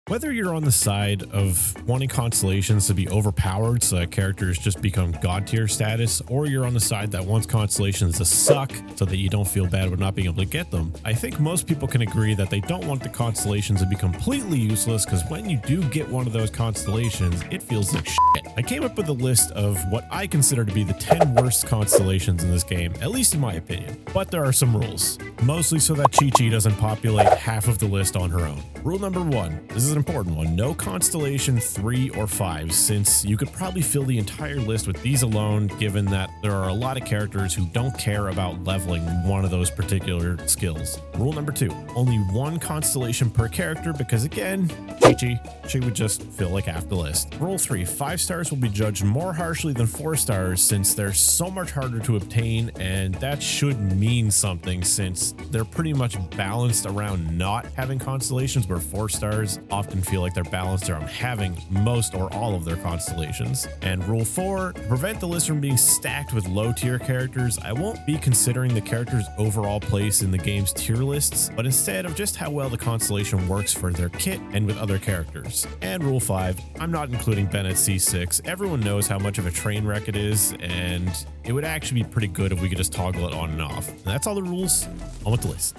Whether you're on the side of wanting constellations to be overpowered so that characters just become god tier status, or you're on the side that wants constellations to suck so that you don't feel bad with not being able to get them, I think most people can agree that they don't want the constellations to be completely useless, because when you do get one of those constellations, it feels like shit. I came up with a list of what I consider to be the 10 worst constellations in this game, at least in my opinion. But there are some rules, mostly so that Chi-Chi doesn't populate half of the list on her own. Rule number 1, this is an important one, no constellation 3 or 5, since you could probably fill the entire list with these alone, given that there are a lot of characters who don't care about leveling one of those particular skills. Rule number 2, only one constellation per character, because again, Chi-Chi, she would just fill like half the list. Rule 3, 5 stars will be judged more harshly than 4 stars, since they're so much harder to obtain, and that should mean something since they're pretty much balanced around not having constellations, where 4 stars often feel like they're balanced around having most or all of their constellations. And rule 4, to prevent the list from being stacked with low tier characters, I won't be considering the character's overall place in the game's tier lists, but instead of just how well the constellation works for their kit and with other characters. And rule 5, I'm not including Ben at C6. Everyone knows how much of a train wreck it is, and it would actually be pretty good if we could just toggle it on and off. And that's all the rules. On with the list.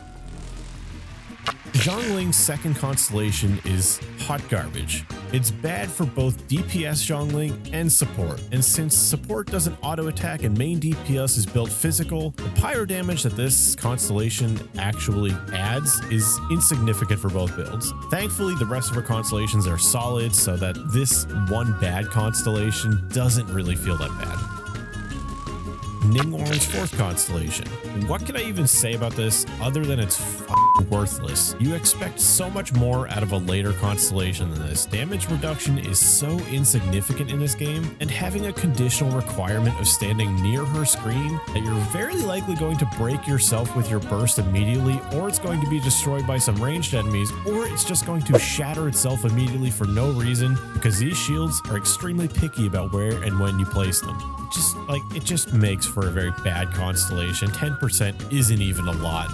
Zhongling's second constellation is hot garbage. It's bad for both DPS Zhongling and support, and since support doesn't auto attack and main DPS is built physical, the pyro damage that this constellation actually adds is insignificant for both builds. Thankfully, the rest of her constellations are solid, so that this one bad constellation doesn't really feel that bad. Ningguang's fourth constellation. What can I even say about this other than it's worthless? You expect so much more out of a later constellation than this. Damage reduction is so insignificant in this game, and having a conditional requirement of standing near her screen that you're very likely going to break yourself with your burst immediately, or it's going to be destroyed by some ranged enemies, or it's just going to shatter itself immediately for no reason, because these shields are extremely picky about where and when you place them. It just makes for a very bad constellation. 10% isn't even a lot.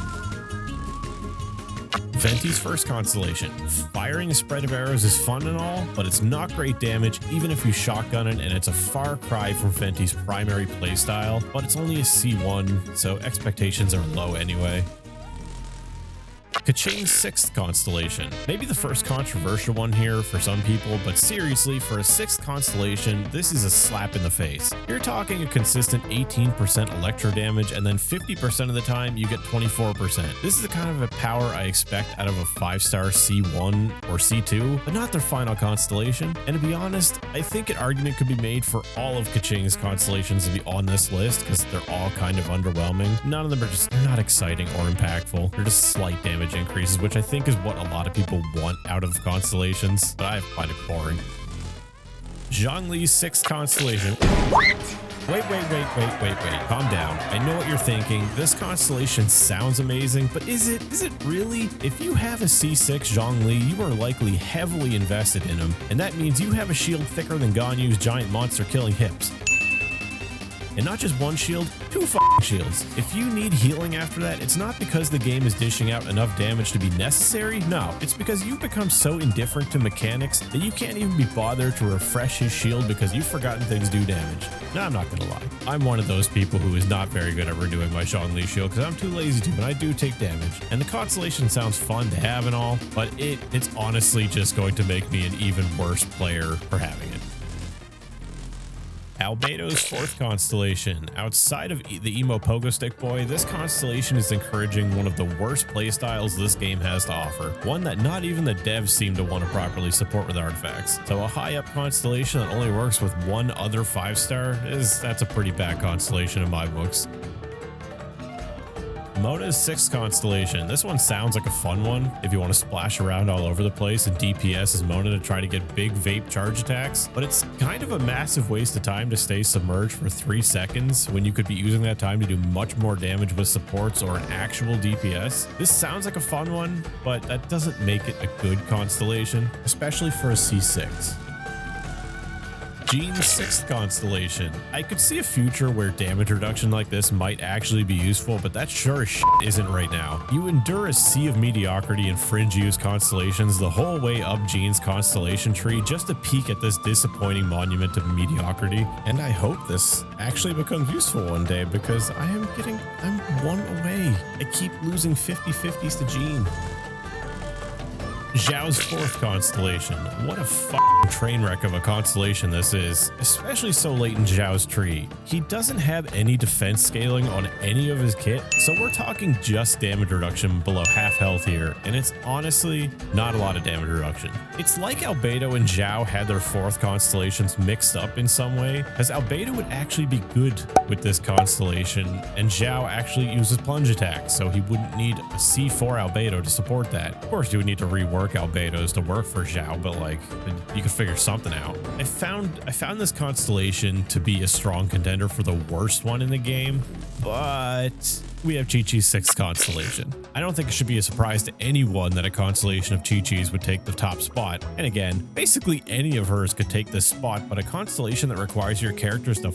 Venti's first constellation. Firing a spread of arrows is fun and all, but it's not great damage even if you shotgun it, and it's a far cry from Venti's primary playstyle, but it's only a C1, so expectations are low anyway. Kaching's sixth constellation. Maybe the first controversial one here for some people, but seriously, for a sixth constellation, this is a slap in the face. You're talking a consistent 18% electro damage, and then 50% of the time you get 24%. This is the kind of a power I expect out of a 5-star C1 or C2, but not their final constellation. And to be honest, I think an argument could be made for all of Kaching's constellations to be on this list, because they're all kind of underwhelming. None of them are they're not exciting or impactful. They're just slight damage increases, which I think is what a lot of people want out of constellations, but I find it boring. Zhongli's sixth constellation. What? Wait. Calm down. I know what you're thinking. This constellation sounds amazing, but is it really? If you have a C6 Zhongli, you are likely heavily invested in him, and that means you have a shield thicker than Ganyu's giant monster killing hips. And not just one shield, 2 shields. If you need healing after that, it's not because the game is dishing out enough damage to be necessary. No, it's because you've become so indifferent to mechanics that you can't even be bothered to refresh his shield because you've forgotten things do damage. Now, I'm not gonna lie. I'm one of those people who is not very good at redoing my Zhongli shield because I'm too lazy to, and I do take damage. And the constellation sounds fun to have and all, but it's honestly just going to make me an even worse player for having it. Albedo's fourth constellation. Outside of the emo pogo stick boy, this constellation is encouraging one of the worst playstyles this game has to offer. One that not even the devs seem to want to properly support with artifacts. So a high up constellation that only works with one other 5-star that's a pretty bad constellation in my books. Moda's sixth constellation. This one sounds like a fun one if you want to splash around all over the place and DPS as Moda to try to get big vape charge attacks, but it's kind of a massive waste of time to stay submerged for 3 seconds when you could be using that time to do much more damage with supports or an actual DPS. This sounds like a fun one, but that doesn't make it a good constellation, especially for a C6. Jean's 6th constellation. I could see a future where damage reduction like this might actually be useful, but that sure as shit isn't right now. You endure a sea of mediocrity and fringe use constellations the whole way up Jean's constellation tree just to peek at this disappointing monument of mediocrity. And I hope this actually becomes useful one day, because I'm one away. I keep losing 50-50s to Jean. Zhao's 4th constellation. What a fucking train wreck of a constellation this is, especially so late in Zhao's tree. He doesn't have any defense scaling on any of his kit, so we're talking just damage reduction below half health here, and it's honestly not a lot of damage reduction. It's like Albedo and Zhao had their 4th constellations mixed up in some way, as Albedo would actually be good with this constellation, and Zhao actually uses plunge attack, so he wouldn't need a C4 Albedo to support that. Of course, you would need to rework Albedos to work for Zhao, but like, you could figure something out. I found this constellation to be a strong contender for the worst one in the game, but we have Chi-Chi's 6th constellation. I don't think it should be a surprise to anyone that a constellation of Chi-Chi's would take the top spot. And again, basically any of hers could take this spot, but a constellation that requires your characters to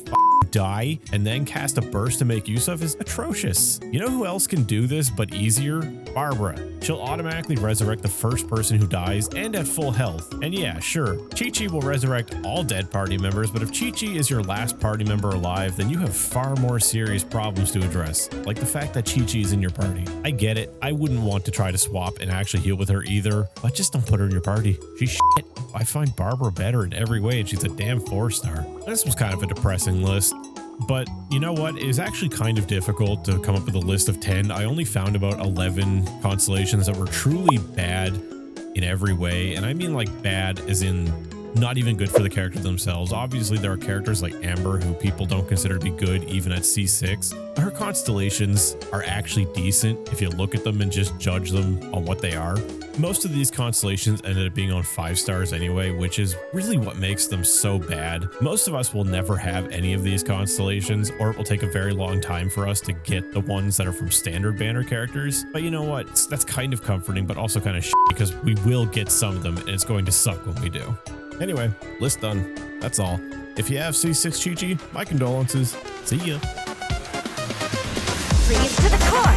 die and then cast a burst to make use of is atrocious. You know who else can do this but easier? Barbara. She'll automatically resurrect the first person who dies and at full health. And yeah, sure, Chi-Chi will resurrect all dead party members, but if Chi-Chi is your last party member alive, then you have far more serious problems to address, like the fact that Chi-Chi is in your party. I get it, I wouldn't want to try to swap and actually heal with her either, but just don't put her in your party. She's shit. I find Barbara better in every way, and she's a damn 4-star. This was kind of a depressing list. But you know what? It was actually kind of difficult to come up with a list of 10. I only found about 11 constellations that were truly bad in every way. And I mean like bad as in not even good for the characters themselves. Obviously, there are characters like Amber who people don't consider to be good even at C6. Her constellations are actually decent if you look at them and just judge them on what they are. Most of these constellations ended up being on 5 stars anyway, which is really what makes them so bad. Most of us will never have any of these constellations, or it will take a very long time for us to get the ones that are from standard banner characters. But you know what? That's kind of comforting, but also kind of shit, because we will get some of them and it's going to suck when we do. Anyway, list done. That's all. If you have C6 Chi-Chi, my condolences. See ya. Freeze to the core.